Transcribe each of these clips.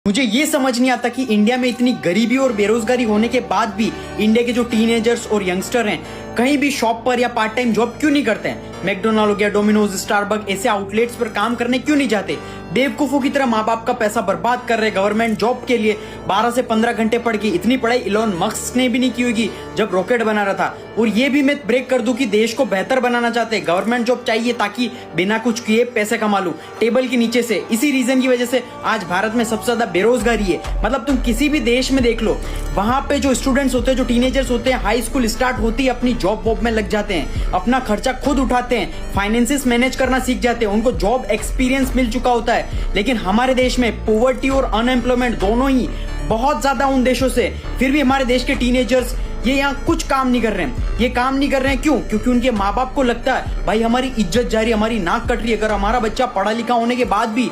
मुझे ये समझ नहीं आता कि इंडिया में इतनी गरीबी और बेरोजगारी होने के बाद भी इंडिया के जो टीनेजर्स और यंगस्टर हैं कहीं भी शॉप पर या पार्ट टाइम जॉब क्यों नहीं करते हैं। मैकडोनाल्ड हो गया, डोमिनोज, स्टारबक ऐसे आउटलेट्स पर काम करने क्यों नहीं जाते। बेवकूफों की तरह माँ बाप का पैसा बर्बाद कर रहे गवर्नमेंट जॉब के लिए। 12 से 15 घंटे पढ़ के इतनी पढ़ाई इलॉन मस्क ने भी नहीं की होगी जब रॉकेट बना रहा था। और ये भी मैं ब्रेक कर दूं कि देश को बेहतर बनाना चाहते हैं, गवर्नमेंट जॉब चाहिए ताकि बिना कुछ किए पैसे कमा लूं टेबल के नीचे से। इसी रीजन की वजह से आज भारत में सबसे ज्यादा बेरोजगारी है। मतलब तुम किसी भी देश में देख लो, वहां पे जो स्टूडेंट्स होते हैं, जो टीनेजर्स होते हैं, हाई स्कूल स्टार्ट होती है अपनी जॉब वॉब में लग जाते हैं, अपना खर्चा खुद उठाते हैं, फाइनेंसेस मैनेज करना सीख जाते हैं, उनको जॉब एक्सपीरियंस मिल चुका होता है। लेकिन हमारे देश में पॉवर्टी और अनएम्प्लॉयमेंट दोनों ही बहुत ज्यादा उन देशों से, फिर भी हमारे देश के टीनेजर्स ये यहाँ कुछ काम नहीं कर रहे हैं। ये काम नहीं कर रहे हैं क्यों? क्योंकि उनके माँ बाप को लगता है भाई हमारी इज्जत जा रही है, हमारी नाक कट रही है। अगर हमारा बच्चा पढ़ा लिखा होने के बाद भी,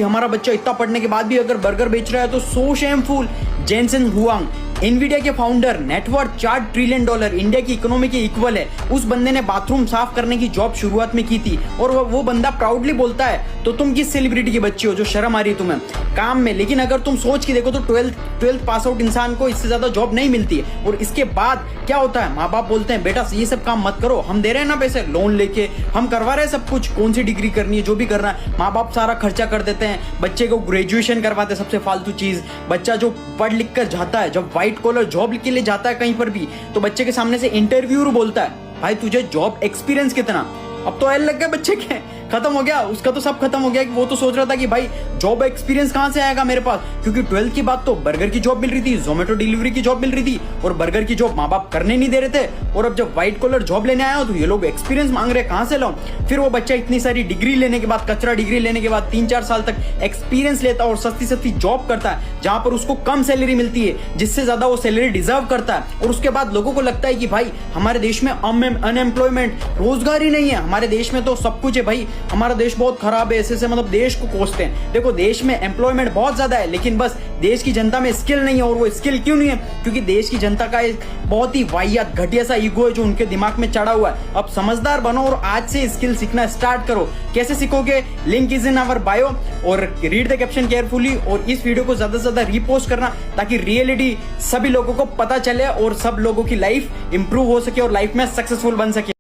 हमारा बच्चा इतना पढ़ने के बाद भी अगर बर्गर बेच रहा है तो सो शेमफुल। जेनसेन हुआंग, एनवीडिया के फाउंडर, नेटवर्थ $4 ट्रिलियन इंडिया की इकोनॉमी के इक्वल है। उस बंदे ने बाथरूम साफ करने की जॉब शुरुआत में की थी और वो बंदा प्राउडली बोलता है तो तुम किस सेलिब्रिटी के बच्चे हो जो शर्म आ रही है तुम्हें काम में। लेकिन अगर तुम सोच के देखो तो 12th पास आउट इंसान को इससे ज्यादा जॉब नहीं मिलती है। और इसके बाद क्या होता है, माँ बाप बोलते हैं बेटा ये सब काम मत करो, हम दे रहे हैं ना पैसे, लोन लेके हम करवा रहे हैं सब कुछ, कौन सी डिग्री करनी है जो भी करना है माँ बाप सारा खर्चा कर देते हैं। बच्चे को ग्रेजुएशन करवाते हैं, सबसे फालतू चीज। बच्चा जो पढ़ लिख कर जाता है, जब व्हाइट कॉलर जॉब के लिए जाता है कहीं पर भी, तो बच्चे के सामने से इंटरव्यूअर बोलता है भाई तुझे जॉब एक्सपीरियंस कितना। अब तो एल लग गया बच्चे के, खत्म हो गया उसका, तो सब खत्म हो गया। कि वो तो सोच रहा था कि भाई जॉब एक्सपीरियंस कहां से आएगा मेरे पास, क्योंकि 12th की बात तो बर्गर की जॉब मिल रही थी, जोमेटो डिलीवरी की जॉब मिल रही थी और बर्गर की जॉब माँ बाप करने नहीं दे रहे थे। और अब जब व्हाइट कॉलर जॉब लेने आया हो तो ये लोग एक्सपीरियंस मांग रहे, कहां से लाऊं। फिर वो बच्चा इतनी सारी डिग्री लेने के बाद, कचरा डिग्री लेने के बाद 3-4 साल तक एक्सपीरियंस लेता है और सस्ती सस्ती जॉब करता है जहां पर उसको कम सैलरी मिलती है, जिससे ज्यादा वो सैलरी डिजर्व करता है। और उसके बाद लोगों को लगता है कि भाई हमारे देश में अनएम्प्लॉयमेंट, रोजगार ही नहीं है, हमारे देश में तो सब कुछ है भाई, हमारा देश बहुत खराब है, ऐसे मतलब देश को कोसते हैं। देखो देश में एम्प्लॉयमेंट बहुत ज्यादा है लेकिन बस देश की जनता में स्किल नहीं है। और वो स्किल क्यों नहीं है? क्योंकि देश की जनता का एक बहुत ही वाहियात घटिया सा ईगो है जो उनके दिमाग में चढ़ा हुआ है। अब समझदार बनो और आज से स्किल सीखना स्टार्ट करो। कैसे सीखोगे? Link is in our bio और रीड द कैप्शन केयरफुली और इस वीडियो को ज्यादा से ज्यादा रीपोस्ट करना ताकि रियलिटी सभी लोगों को पता चले और सब लोगों की लाइफ इंप्रूव हो सके और लाइफ में सक्सेसफुल बन सके।